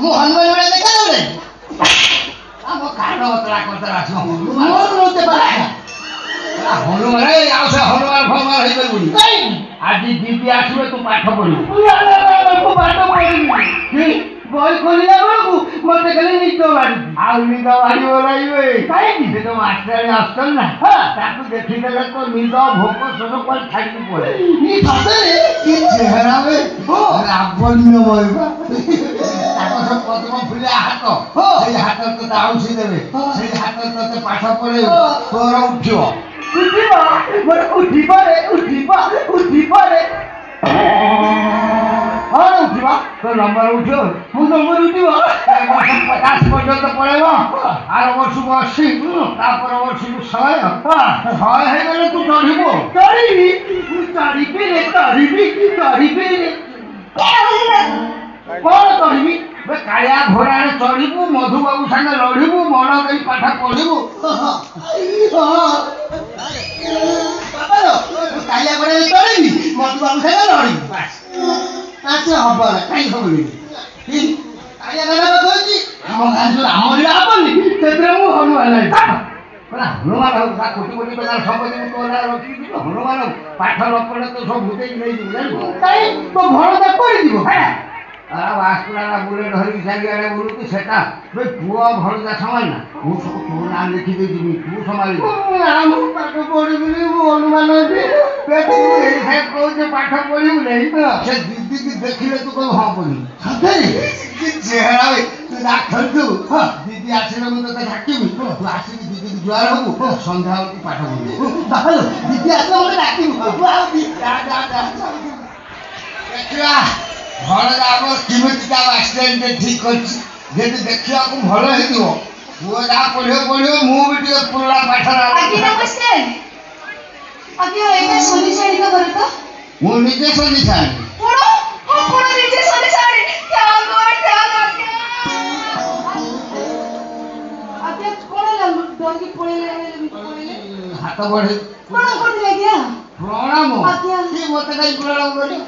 ମୁଁ ହନୁମାନ ବେଳେ ଦେଖା ଯାଉନି ଆମ କାନ ଅତରା କତରା ଅଛି ମୋର ନତେ ପାରା ହନୁମାନ ଆଉ ସେ ହନୁମାନ ଫନୁମାନ ହେଇପାରିବୁନି ଆଜି ଦିଦି ଆସିବେ ତୁ ପାଠ ପଢିବୁ ମୁଁ ପାଠ ପଢିବି ବହି ଖୋଲିଲା ବେଳକୁ ମତେ ଖାଲି ନିଦ ମାରୁଛି ଆଉ ନିଦ ମାରିବ ରହିବେ କାହିଁକି ସେ ତ ମାଷ୍ଟର ଆସୁଛନ୍ତି ନା ତାକୁ ଦେଖିଦେଲେ ତ ନିଦ ଭୋକ ଶୋଷ କୁଆଡେ ଛାଡ଼ିକି ପଡେ ଚେହେରା ଲାବଣ୍ୟ ବହିବା ତାଙ୍କ ସବୁ ପଦ୍ମ ଫୁଲିଆ ହାତ ସେଇ ହାତରେ ତୋତେ ଆଉଁସି ଦେବେ ସେଇ ହାତରେ ତୋତେ ପାଠ ପଢେଇବ ତୋର ଉଠିବ ମୋର ଉଠିବରେ ଉଠିବରେ କଣ ଉଠିବ ତୋ ନମ୍ବର ଉଠିବ ମୁଁ ନମ୍ବର ଉଠିବ 50 ପର୍ଯ୍ୟନ୍ତ ପଳେଇବ ଆର ବର୍ଷକୁ 80 ତାପର ବର୍ଷକୁ 100 ହେଇଗଲେ ତୁ ଚଢିବୁ ଚଢିବି ମୁଁ ଚଢିବି କଣ ଚଢିବି କାଳିଆ ଘୋଡ଼ାରେ ଚଢିବୁ ମଧୁବାବୁ ସାଙ୍ଗେ ଲଢିବୁ ମନ ଦେଇ ପାଠ ପଢିବୁ କାଳିଆ ଘୋଡ଼ାରେ ଚଢିବି ମଧୁବାବୁ ସାଙ୍ଗେ ଲଢିବୁ ଆଚ୍ଛା ହବ ନା କାହିଁକି ହବନି କାଳିଆ ଘୋଡ଼ା କହୁଛି ଆମ ଗାଁ ଯୋଉ ରାମ ଲୀଳା ହବନି ସେଥିରେ ମୁଁ ହନୁମାନ ହନୁମାନ ହଉ କୋଟି କୋଟି ଟଙ୍କାର ସମ୍ପତ୍ତି ମୁଁ ତୋ ନାଁ ରଖିବି ହନୁମାନ ପାଠ ନ ପଢିଲେ ତ ସବୁ ଭୁଟେଇକି ନେଇଯିବୁ ଜାଣିବୁ କାହିଁ ତୋ ଭଣଜା ପଡିଯିବ ବାସ୍ତୁରା ବୁଲେ ଧରିକି ଚାରିଆଡେ ବୁଲୁଛି ସେଟା ପୁଅ ଭଣଜା ସମାନ ନା ମୁଁ ସବୁ ତୋ ନାଁ ଲେଖିଦେଇଯିବି ତୁ ସମ୍ଭାଳିବୁ ମୁଁ ପାଠ ପଢିବିନି ମୁଁ ହନୁମାନ କହୁଛି ପାଠ ପଢିବୁ ନାହିଁ ସେ ଦିଦିକି ଦେଖିଲେ ତୁ କଣ ହଁ ପଢିବୁ ଚେହେରା ତୁ ଡାକ୍ତର ଦିଦି ଆସିଲେ ମୁଁ ତୋତେ ଡାକିବି ତୁ ଆସିକି ଦିଦିକି ଜୁହାର ହବୁ ସନ୍ଧ୍ୟା ବେଳକୁ ପାଠ ପଢିବୁ ଦିଦି ଆସିଲେ ମତେ ଡାକିବୁ ଦେଖିବା ଭଣଜା ଆମର କେମିତିକା ଆକ୍ସିଡେଣ୍ଟ ଠିକ୍ କରିଛି ଯଦି ଦେଖିବାକୁ ଭଲ ହେଇଥିବ ପୁଅ ଯାହା ପଢିବ ମୁଁ ବି ଟିକେ ପୁରୁଣା ପାଠ ମୁଁ ନିଜେ ଶୋନି ସାରି ହାତ ବଢି ପ୍ରଣାମ ମତେ କାହିଁ ପ୍ରଣାମ କରିବ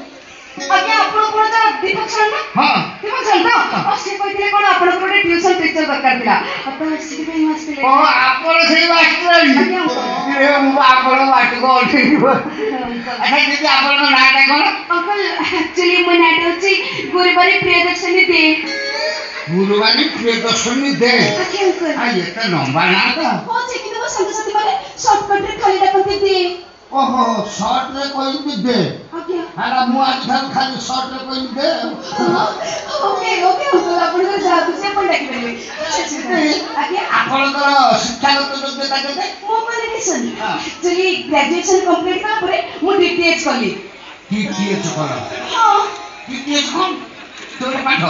ଆଜ୍ଞା ଆପଣ କୋଣ ଦୀପକ ସାର୍ ନା ଦୀପକ ସାର୍ ତ ସେ କହିଥିଲେ କ'ଣ ଆପଣଙ୍କର ଗୋଟେ ଟ୍ୟୁସନ ଟିଚର ଦରକାର ଥିଲା ଆପଣ ସେଥିପାଇଁ ମୁଁ ଆସିଥିଲେ ଆପଣ ସେଇ ମାଷ୍ଟର ମୁଁ ଆପଣ ମାଷ୍ଟରକୁ ଅଠେଇବ ଆଚ୍ଛା ଦିଦି ଆପଣଙ୍କ ନାଁଟା କ'ଣ ଅଙ୍କଲ ଆକ୍ଚୁଆଲି ମୋ ନାଁଟା ହେଉଛି ଗୁରୁବାରୀ ପ୍ରିୟଦର୍ଶିନୀ ଦେ ଗୁରୁବାରୀ ପ୍ରିୟଦର୍ଶିନୀ ଦେ ଆଜ୍ଞା ଅଙ୍କଲ ଏତେ ଲମ୍ବା ନାଁ ତ ସେ କିନ୍ତୁ ମୋ ସାଙ୍ଗସାଥି ମାନେ ସର୍ଟକଟରେ ଖାଲି ଡାକନ୍ତି ଦେ ଓହୋ ସର୍ଟରେ କହିବି ଦେ ଆଜ୍ଞା ମୁଁ ଆଜିଠାରୁ ଖାଲି ସର୍ଟରେ କହିବି ଦେ ଓକେ ଅଙ୍କଲ ଆପଣଙ୍କର ଯାହା ଖୁସି ଆପଣ ଡାକିପାରିବେ ଆଜ୍ଞା ଆପଣଙ୍କର ଶିକ୍ଷାଗତ ଯୋଗ୍ୟତା କେତେ ମୋ କ୍ୱାଲିଫିକେସନ୍ ଆକ୍ଚୁଆଲି ଗ୍ରାଜୁଏସନ୍ କମ୍ପ୍ଲିଟ୍ କଲା ପରେ ମୁଁ DTH କଲି DTH କଲ DTH କ'ଣ ତୋର ପାଠ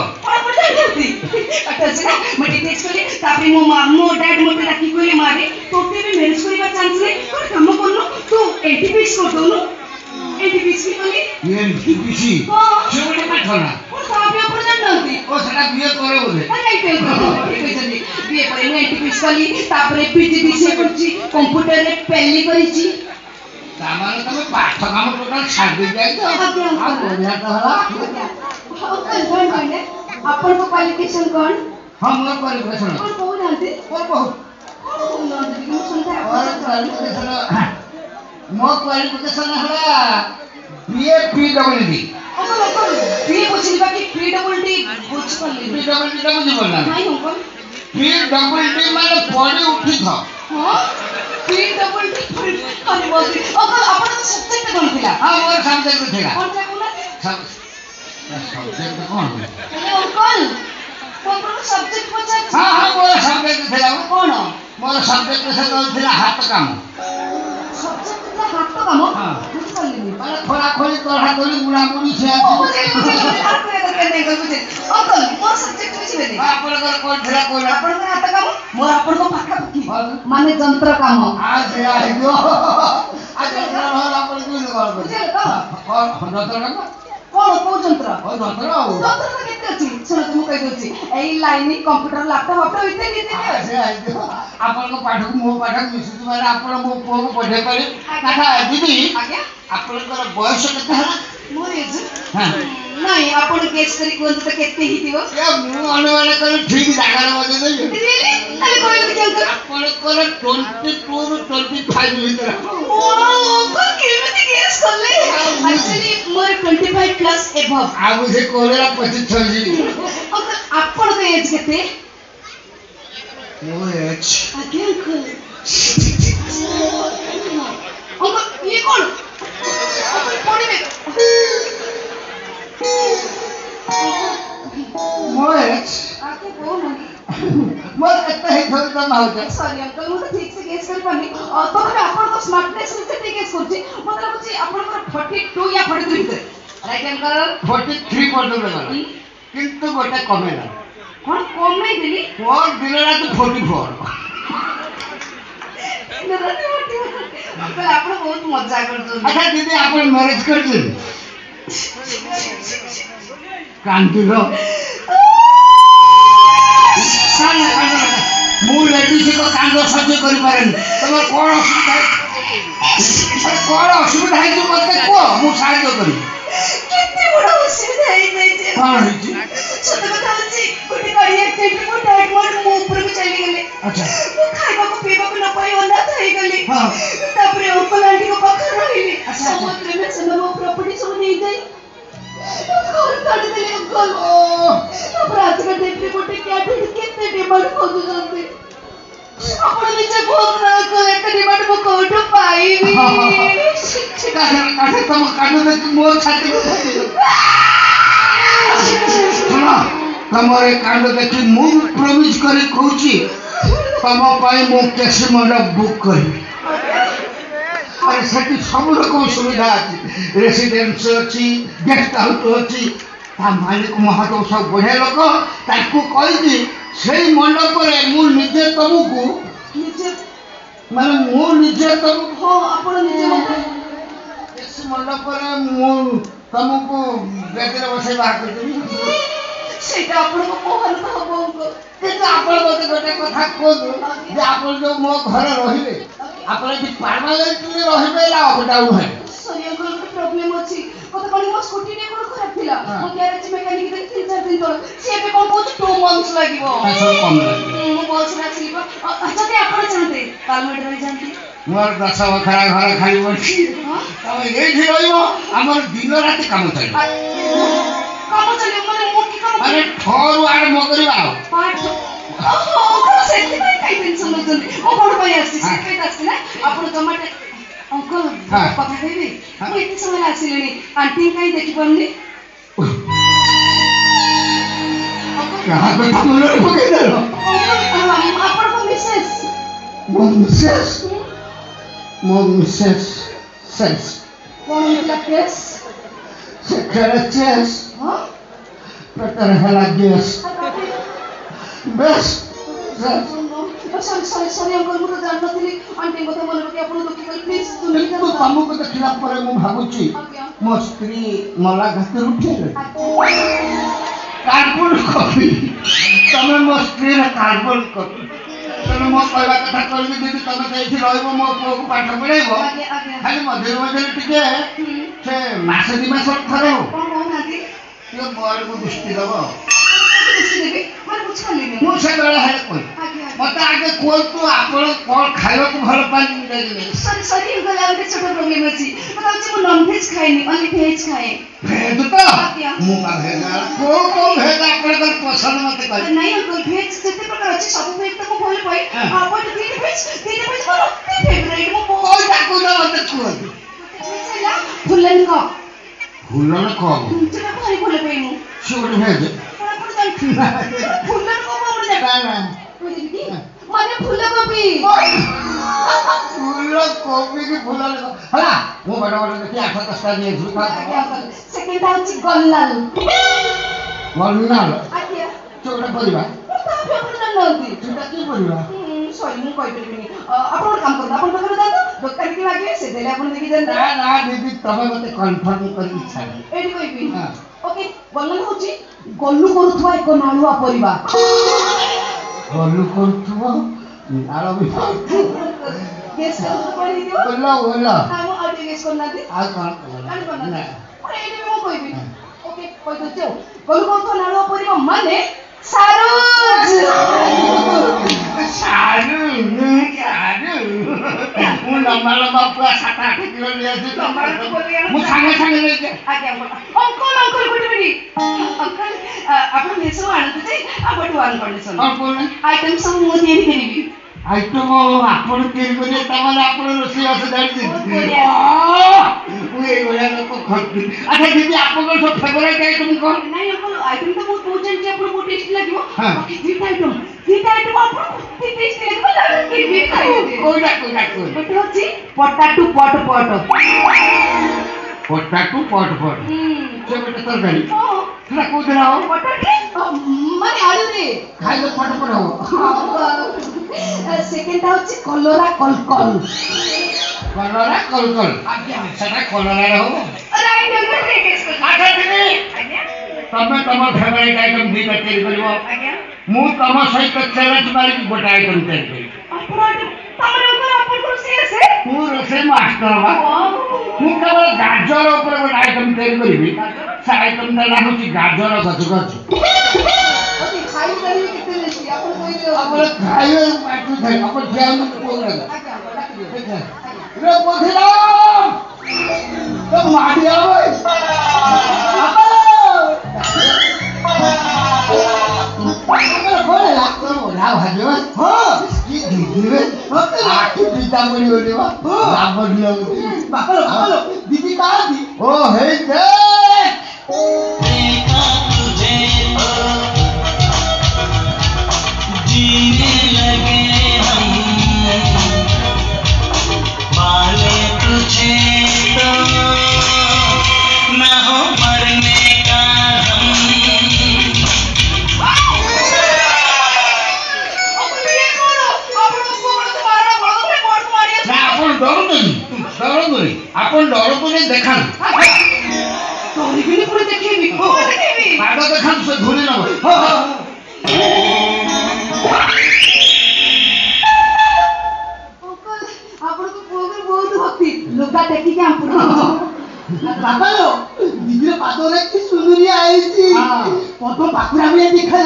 ଅଛି ନା ମୁଁ DTH କଲି ତାପରେ ମୋ ଡାଡ୍ ମୋତେ ଡାକି କହିଲେ ମାରେ ତୋତେ ଏବେ ମ୍ୟାରେଜ୍ କରିବା ଚାନ୍ସ ନାହିଁ ଗୋଟେ କାମ କରୁନୁ ତୁ NTPC କରିଦେଉନୁ NTPC କଲି NTPC ସେ ଗୋଟେ ପାଠ ନା ତାପରେ ଆପଣ ଜାଣିନାହାନ୍ତି ସେଟା ବିଏ ପରେ ବୋଧେ ବିଏ ପରେ ମୁଁ NTPC କଲି ତାପରେ PGDCA କରିଛି କମ୍ପ୍ୟୁଟରରେ ଟେଲି କରିଛି ତାମାନେ ତମେ ପାଠ କାମ ଟୋଟାଲ ଛାଡ଼ି ଦେଇଯାଇଛ ଆଉ ବଢ଼ିଆ ତ ହେଲା ଆପଣଙ୍କ କ୍ୱାଲିଫିକେସନ୍ କ'ଣ ହଁ ମୋର କ୍ୱାଲିଫିକେସନ୍ କ'ଣ କହୁନାହାନ୍ତି ମୋ କ୍ୱାଲିଫିକେସନ୍ ହେଲା BA PWD BA ବୁଝିଲି ବାକି PWD ବୁଝିପାରିଲି PWD ବୁଝିପାରିଲ ନା ନାଇଁ ଅଙ୍କଲ PWD ମାନେ ପଡ଼ି ଉଠିଥ PWD ଅଙ୍କଲ ଆପଣଙ୍କ ସବଜେକ୍ଟ କ'ଣ ଥିଲା ମୋର ସବଜେକ୍ଟ ଥିଲା କ'ଣ କହୁନାହାନ୍ତି ସବଜେକ୍ଟ କ'ଣ ଅଙ୍କଲ ଆପଣଙ୍କ ସବଜେକ୍ଟ ପଚାରୁଛି ମୋର ସବଜେକ୍ଟ ଥିଲା କ'ଣ ମୋର ସବଜେକ୍ଟ ଥିଲା ହାତ କାମ ସବଜେକ୍ଟ ଥିଲା ହାତ କାମ ବୁଝିପାରିଲିନି ମାନେ ଖୋଳାଖୋଳି ତୋଳାତୋଳି ବୁଣାବୁଣି ସେ ଅଙ୍କଲ ମୋର ସବଜେକ୍ଟ ବୁଝିବେନି ଆପଣଙ୍କର କ'ଣ ଥିଲା କହିଲେ ଆପଣଙ୍କର ହାତ କାମ ମୋର ଆପଣଙ୍କ ପାଖାପାଖି ମାନେ ଯନ୍ତ୍ର କାମ ସେଇଆ ହେଇଥିବ କ'ଣ କୋଉ ଯନ୍ତ୍ର ଯନ୍ତ୍ର ଯନ୍ତ୍ର ତ କେତେ ଅଛି ଶୁଣନ୍ତୁ ମୁଁ କହିଦେଉଛି ଏଇ ଲାଇନ୍ କମ୍ପ୍ୟୁଟର ଲାପଟପ୍ ଇତ୍ୟାଦି ଆପଣଙ୍କ ପାଠକୁ ମୋ ପାଠ ମିଶୁଛି ମାନେ ଆପଣ ମୋ ପୁଅକୁ ପଠେଇ ପାରିବେ ଦିଦି ଆଜ୍ଞା ଆପଣଙ୍କର ବୟସ କେତେ ହେଲା ମୋର ଏଜ୍ ନାଇଁ ଆପଣ ଗେସ୍ କରି କୁହନ୍ତୁ ତ କେତେ ହେଇଥିବ ମୁଁ ଅନୁମାନ କରି ଠିକ ଜାଗାରେ ବଜେଇଦେଲି ରିଏଲି ତାହେଲେ କହିଲେ ଦେଖି ଅଙ୍କଲ ଆପଣଙ୍କର 22 ରୁ 25 ଭିତରେ ଅଙ୍କଲ କେମିତି ଗେସ୍ କଲେ ଆକ୍ଚୁଆଲି ମୋର 25 ପ୍ଲସ୍ ଏଭବ୍ ଆଉ ସେ କହିଲା 25 ଅଙ୍କଲ ଆପଣଙ୍କ ଏଜ୍ କେତେ ମୋ ଏଜ୍ ଆଜ୍ଞା ଅଙ୍କଲ ଅଙ୍କଲ ଇଏ କଣ ଅଙ୍କଲ ପଡ଼ିବେ ମୋ ଏଜ୍ ଆଜ୍ଞା କହୁନାହାନ୍ତି ମୋର କେତେ ହେଇଥିବ ତମେ ଭାବୁଛ ସରି ଅଙ୍କଲ ମୁଁ ତ ଠିକ୍ ସେ ଗେସ୍ କରିପାରୁନି ତଥାପି ଆପଣଙ୍କ ସ୍ମାର୍ଟନେସ୍ ଯେତିକି ଗେସ୍ କରୁଛି ମୋତେ ଲାଗୁଛି ଆପଣଙ୍କର 42 या 43 ଭିତରେ ରାଇଟ୍ ଅଙ୍କଲ 43 ପର୍ଯ୍ୟନ୍ତ ଗଲା କିନ୍ତୁ ଗୋଟେ କମେଇଲା କ'ଣ କମେଇଦେଲି ମୋର ଦିନ ରାତି 44 ଅଙ୍କଲ ଆପଣ ବହୁତ ମଜା କରୁଛନ୍ତି ଆଚ୍ଛା ଦିଦି ଆପଣ ମ୍ୟାରେଜ କରିଛନ୍ତି କାନ୍ଦିଲ ମୁଁ ଲେଡିଜଙ୍କ କାନ୍ଦ ସହ୍ୟ କରିପାରେନି ତମର କ'ଣ ଅସୁବିଧା ହେଇଛି ମତେ କୁହ ମୁଁ ସାହାଯ୍ୟ କରିବି କେତେ ବଡ଼ ଅସୁବିଧା ହେଇଯାଇଛି କ'ଣ ହେଇଛି ସତ କଥା ହଉଛି ଗୋଟେ ଗାଡ଼ି ଆକ୍ସିଡେଣ୍ଟରେ ମୋ ଡାଡ୍ ମୋ ଉପରକୁ ଚାଲିଗଲେ ଆଚ୍ଛା ମୁଁ ଖାଇବାକୁ ପିଇବାକୁ ନ ପାଇ ଅନାଥ ହେଇଗଲି ହଁ ତାପରେ ଅଙ୍କଲ ଆଣ୍ଟିଙ୍କ ପାଖରେ ରହିଲି ସମୁଦ୍ରରେ ସେମାନେ ମୋ ପ୍ରପର୍ଟି ସବୁ ନେଇଯାଇ ଘର କାଟିଦେଲେ ଅଙ୍କଲ ତାପରେ ଆଜିକା ଡେଟ୍ରେ ଗୋଟେ କ୍ୟାବିନ୍ କେତେ ଡିମାଣ୍ଡ ଖୋଜୁଛନ୍ତି ଆପଣ ନିଜେ କୁହନ୍ତୁ ନା ଅଙ୍କଲ ଏତେ ଡିମାଣ୍ଡ ମୁଁ କୋଉଠୁ ପାଇବି ତମ କାନ୍ଦ ଦେଖି ମୋର ଛାତି ଶୁଣ ତମର ଏ କାଣ୍ଡ ଦେଖି ମୁଁ ପ୍ରମିସ୍ କରି କହୁଛି ତମ ପାଇଁ ମୁଁ କେସି ମଣ୍ଡପ ବୁକ୍ କରିବି ଆରେ ସେଠି ସବୁ ରକମ ସୁବିଧା ଅଛି ରେସିଡେନ୍ସ ଅଛି ଗେଷ୍ଟ ହାଉସ୍ ଅଛି ତା ମାଲିକ ମହାଦେବ ସବୁ ବଢ଼ିଆ ଲୋକ ତାକୁ କହିକି ସେଇ ମଣ୍ଡପରେ ମୁଁ ନିଜେ ତମକୁ ମାନେ ମୁଁ ନିଜେ ତମକୁ ହଁ ଆପଣ ନିଜେ ମତେ କେସି ମଣ୍ଡପରେ ମୁଁ ତମକୁ ବେଦରେ ବସେଇ ବାହାର କରିଦେବି ସେଇଟା ଆପଣଙ୍କୁ କୁହନ୍ତୁ ହବ କିନ୍ତୁ ଆପଣ ମୋତେ ଗୋଟେ କଥା କୁହନ୍ତୁ ଯେ ଆପଣ ଯୋଉ ମୋ ଘରେ ରହିବେ ଆପଣ ଏଠି ପରମାନେଣ୍ଟଲି ରହିବେ ନା ଅପ୍ ଡାଉନ୍ ହେବେ ସରି ଅଙ୍କଲ ଗୋଟେ ପ୍ରୋବ୍ଲେମ୍ ଅଛି କଥା କ'ଣ ମୋ ସ୍କୁଟିରେ କ'ଣ ଖରାପ ଥିଲା ମୋ ଗ୍ୟାରେଜ ମେକାନିକ ଦେଖି 3-4 ଦିନ ତଳେ ସିଏ ଏବେ କ'ଣ କହୁଛି 2 months ଲାଗିବ ମୁଁ ବସ୍ରେ ଆସିଲି ଯଦି ଆପଣ ଚାହାନ୍ତେ କାଲମେଟ ରହିଯାଆନ୍ତି ମୋର 10 ବଖରା ଘର ଖାଲି ପଡ଼ିଛି ତମେ ଏଇଠି ରହିବ ଆମର ଦିନ ରାତି କାମ ଚାଲିବ କାମ ଚାଲିବ ମାନେ ମୁଁ କି କାମ ମାନେ ଠରୁ ଆରମ୍ଭ କରିବା ଆଉ ସେଥିପାଇଁ କାଇଁ ଟେନସନ୍ ନେଉଛନ୍ତି ମୁଁ କ'ଣ ପାଇଁ ଆସିଛି ସେଥିପାଇଁ ତ ଆସିଛି ନା ଆପଣ ଜମାଟେ ଅଙ୍କଲ କଥା କହିବି ମୁଁ ଏତେ ସମୟ ଆସିଲିଣି ଆଣ୍ଟି କାହିଁ ଦେଖିପାରୁନି ଆପଣଙ୍କ ମିସେସ୍ ମୋ ମିସେସ୍ ସେସ୍ କ'ଣ ହେଇଥିଲା କେସ୍ ସେ ଖେଳେ ଚେସ୍ ପେଟରେ ହେଲା ଗ୍ୟାସ୍ ବେଶ ସରି ଅଙ୍କଲ ମୁଁ ତ ଜାଣିନଥିଲି ଆଣ୍ଟି କଥା ମନେ ପକେଇ ଆପଣ ଦୁଃଖୀ କଲି ପ୍ଲିଜ୍ କିନ୍ତୁ ତମକୁ ଦେଖିଲା ପରେ ମୁଁ ଭାବୁଛି ମୋ ସ୍ତ୍ରୀ ମଲା ଘାତରୁ ଉଠିଲେ କାର୍ବନ କପି ତମେ ମୋ ସ୍ତ୍ରୀର କାର୍ବନ କପି ତେଣୁ ମୋ କହିବା କଥା କହିବି ଦିଦି ତମେ ସେଇଠି ରହିବ ମୋ ପୁଅକୁ ପାଠ ପଢ଼େଇବ ଖାଲି ମଝିରେ ମଝିରେ ଟିକେ ସେ ମାସ 2 ମାସ ଥରେ ହଉ ଟିକେ ବଲକୁ ଦୃଷ୍ଟି ଦେବ ମୁଁ ସେବେଳେ ହେଲେ କହିବି ମତେ ଆଗେ କୁହନ୍ତୁ ଆପଣ କ'ଣ ଖାଇବାକୁ ଭଲ ପାଆନ୍ତି ସରି ଅଙ୍କଲ ଆଉ ଗୋଟେ ଛୋଟ ପ୍ରୋବ୍ଲେମ୍ ଅଛି ମୁଁ ନନଭେଜ୍ ଖାଏନି ଓନ୍ଲି ଭେଜ୍ ଖାଏ ଭେଜ୍ ତ ମୁଁ ଭେଜ୍ କୋଉ ଭେଜ୍ ଆପଣଙ୍କର ପସନ୍ଦ ମତେ କହିବେ ନାଇଁ ଅଙ୍କଲ ଭେଜ୍ ଯେତେ ପ୍ରକାର ଅଛି ସବୁ ଭେଜ୍ ତ ମୁଁ ଭଲ ପାଏ ଆପଣ ତିନି ଭେଜ୍ ମୋର ଅତି ଫେଭରାଇଟ୍ ମୁଁ କୋଉଟା କୋଉଟା ମତେ କୁହନ୍ତୁ ହେଲା ଫୁଲନ୍ କପ୍ ଫୁଲନ୍ କପ୍ ସେଟା ଭାରି ଭଲ ପାଏ ମୁଁ ସେ ଗୋଟେ ଭେଜ୍ ଫୁଲନ୍ କପ୍ ଆପଣ ମାନେ ଫୁଲକୋବି ଫୁଲକୋବି କି ଫୁଲ ହେଲା ମୁଁ ବଡ଼ ବଡ଼ ଦେଖି 8-10ଟା ନେଇଯିବି ସେକେଣ୍ଡ ହେଉଛି ଗଲାଲ ଗଲାଲ ଆଜ୍ଞା ସେ ଗୋଟେ ପରିବା ଆପଣ ଜାଣିନାହାନ୍ତି ସେଟା କି ପରିବା ସରି ମୁଁ କହିପାରିବିନି ଆପଣ ଗୋଟେ କାମ କରନ୍ତୁ ଆପଣ ପାଖରେ ଯାଆନ୍ତୁ ଦୋକାନ କି ଲାଗିବେ ସେ ଦେଲେ ଆପଣ ଦେଖି ଯାଆନ୍ତୁ ନା ଦିଦି ତମେ ମତେ କନଫର୍ମ କରିକି ଛାଡ଼ ଏଇଠି କହିବି ଓକେ ଗଲାଲ ହେଉଛି ଗଲୁ କରୁଥିବା ଏକ ନାଳୁଆ ପରିବା ଗଲୁ କରୁଥିବ ନାଳ ବି ଗେସ୍ କରନ୍ତୁ କ'ଣ ହେଇଥିବ ଭଲ ଆଉ ଟିକେ ଗେସ୍ କରୁନାହାନ୍ତି ଆଉ କ'ଣ ଏଇଠି ବି ମୁଁ କହିବି ଓକେ কই তো কোন কোন তো নালো পরিব মানে সারুজ সারু ମୁଁ ଲମ୍ବା ଲମ୍ବା ପୁରା 7-8 କିଲୋ ନେଇଯାଉଛି ମୁଁ ସାଙ୍ଗେ ସାଙ୍ଗେ ନେଇକି ଆଜ୍ଞା ଅଙ୍କଲ ଗୋଟେ ମିନିଟ୍ ଅଙ୍କଲ ଆପଣ ମେସରୁ ଆଣନ୍ତୁ ଯେ ବଟ୍ ୱାନ୍ କଣ୍ଡିସନ୍ ଆଇଟମ୍ ସବୁ ମୁଁ ତିଆରି କରିବି ଆଇଟମ୍ ଆପଣ ତିଆରି କରିବେ ତାମାନେ ଆପଣ ରୋଷେଇବାସ ଜାଣିଛନ୍ତି ମୁଁ ଏଇଭଳିଆ ଲୋକ ଖର୍ଚ୍ଚ ଆଚ୍ଛା ଦିଦି ଆପଣଙ୍କର ସବୁ ଫେଭରାଇଟ୍ ଆଇଟମ୍ କ'ଣ ନାଇଁ ଅଙ୍କଲ ଆଇଟମ୍ ତ ମୁଁ ବହୁତ ଜାଣିଛି ଆପଣ ବହୁତ ଟେଷ୍ଟି ଲାଗିବ ଦିଟା ଆଇଟମ୍ ଆପଣ ଟେଷ୍ଟି ଲାଗିବ କୋଉଟା ଗୋଟେ ହେଉଛି ପଟାଟୁ ପଟ ପଟାଟୁ ପଟ ସେ ଗୋଟେ ତରକାରୀ ସେଟା କୋଉଦିନ ହବ ପଟାଟୁ ମାନେ ଆଳୁରେ ଖାଇଲେ ପଟ ହବ ସେକେଣ୍ଡଟା ହେଉଛି କଲରା କଲକଲ ସେଟା କଲରାରେ ହବ ତମେ ତମ ଫେଭରାଇଟ୍ ଆଇଟମ୍ ଦିଟା ତିଆରି କରିବ ମୁଁ ତମ ସହିତ ଚ୍ୟାଲେଞ୍ଜ ମାରିକି ଗୋଟେ ଆଇଟମ୍ ତିଆରି କରିବି ମୁଁ ରୋଷେଇ ମାଷ୍ଟର ବା ମୁଁ କେବଳ ଗାଜର ଉପରେ ଗୋଟେ ଆଇଟମ୍ ତିଆରି କରିବି ସେ ଆଇଟମ୍ଟା ନାଁ ହେଉଛି ଗାଜର ଗଛ ଆପଣ ଖାଇବେ ଆପଣ ମାଟି दीदी कहा थी ओ हे जीने लगे हम पाले तुझे तो न हो मरने का आपण डरतो नहीं देखा पाद देखा से धूली न बहुत भक्ति लुगा टेकी के बाबा लो दीदी पाद रे की सुंदरी आईची पद पाकुरा भी देखा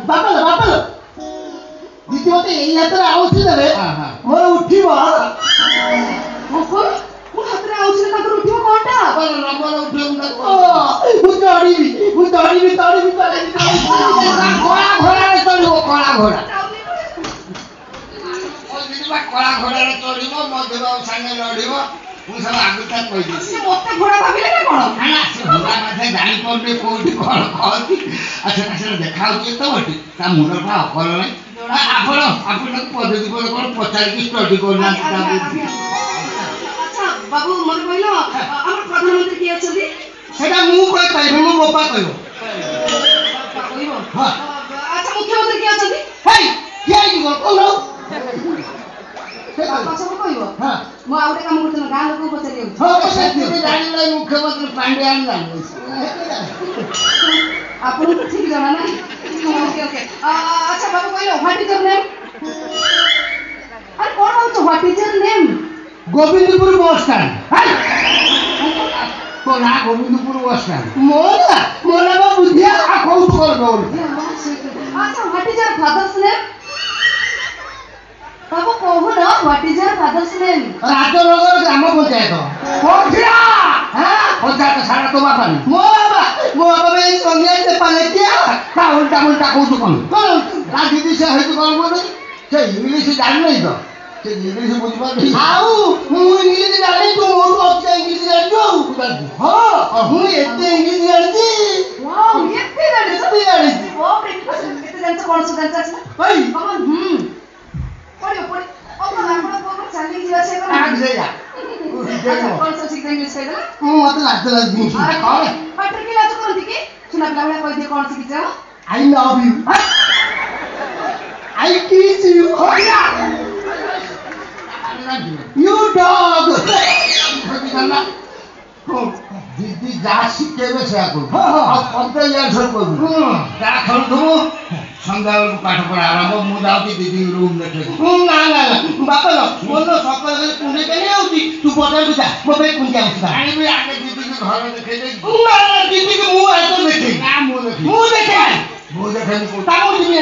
बाबा लो दीदी मते एई हातरे आउची देबे मोर उठिबो ମୁଁ ହାତରେ ଆଉଛିରେ ତାଙ୍କର ଉଠିବ କଣଟା ନମ୍ବର ଉଠିବ ମୁଁ ଦୌଡ଼ିବି କଳା ଘୋଡ଼ାରେ ଚଳିବ କଳା ଘୋଡ଼ାରେ ଚଳିବ ମୋ ଦେବ ସାଙ୍ଗେ ଲଢ଼ିବ ମୁଁ ସବୁ ଆଗୁଟା କହିଦେଇଛି ମତେ ଘୋଡ଼ା ଭାବିଲେ ନା କ'ଣ ସେ ଘୋଡ଼ା ମାঝে ଜାଣିପାରୁନି କୋଉଠି କ'ଣ କହନ୍ତି ଆଚ୍ଛା ସେଟା ଦେଖାଉଛି ତ ବଟି ତା ମୁଣ୍ଡଟା ଅକଲ ନାହିଁ ଆପଣ ପଦ୍ଧତି ପରେ କ'ଣ ପଚାରିକି ଷ୍ଟଡି କରୁନାହାନ୍ତି बाबू मत कहलो हमर प्रधानमंत्री के अछथि सेटा मु कोइ कहबो मो बापा कहबो हां अच्छा मुख्यमंत्री के अछथि हे के आइबो कोलो सेटा पाछो कहबो हां मु आउटे काम करतन गां लोक पचारियो हां सेति जानिलै मुख्यमंत्री पांड्यान जानिलै आपन तो ठीक जाना ना ओके अच्छा बाबू कहलो व्हाट इज योर नेम अरे कोन हो what is your name Govindpur bus stand तो ना गोविंदपुर बस स्टैंड मोला बा बुधिया आ कौन कर बोल अच्छा what is your father's name बाबू कहू ना what is your father's name Rajnagar ग्राम पंचायत कोठिया हां पंचायत सारा तो बापा मो बाबा बे संज्ञा से पाले क्या का उल्टा कहू तो कोन राजनीति से हेतु कोन बोल से इंग्लिश जान नहीं तो इंग्लिश बुझबा नहीं आउ मु इंग्लिश जाने तू मोर अच्छे इंग्लिश जान जो हां मु एते इंग्लिश जानती वाओ एते जाने सब जाने ओ एते जान कौन से जान छ भाई कमन पढ़ियो ओ आपण चली जीवा से आग से जा कौन सा सीख इंग्लिश कहला मु मत लागत लगी अरे कौन पटर की लाज करती की सुना पिला कह दे कौन सीख जाओ आई लव यू आई किस यू हो गया You dog! दीदी जा शिखेबे से आको आ 15 इयर्स हो जा खलुथु संध्या बेलू पाठ पढ़ा आरंभ मु जाउती दीदी रूम देखे ना बापा लो बोलो सकाळ बेले पुणे के नहीं आउती तू बदल जा मो पे कुंजा आउता आनी भी आगे दीदी को ଘର ଦେଖେଇ ଦେଇ ନା ଯିବି କି ମୁଁ ଏତ ଦେଖି ନା ମୁଁ ଦେଖି ମୁଁ ଦେଖେ ମୁଁ ଦେଖେନି କୋଉ ତାକୁ ଯିବି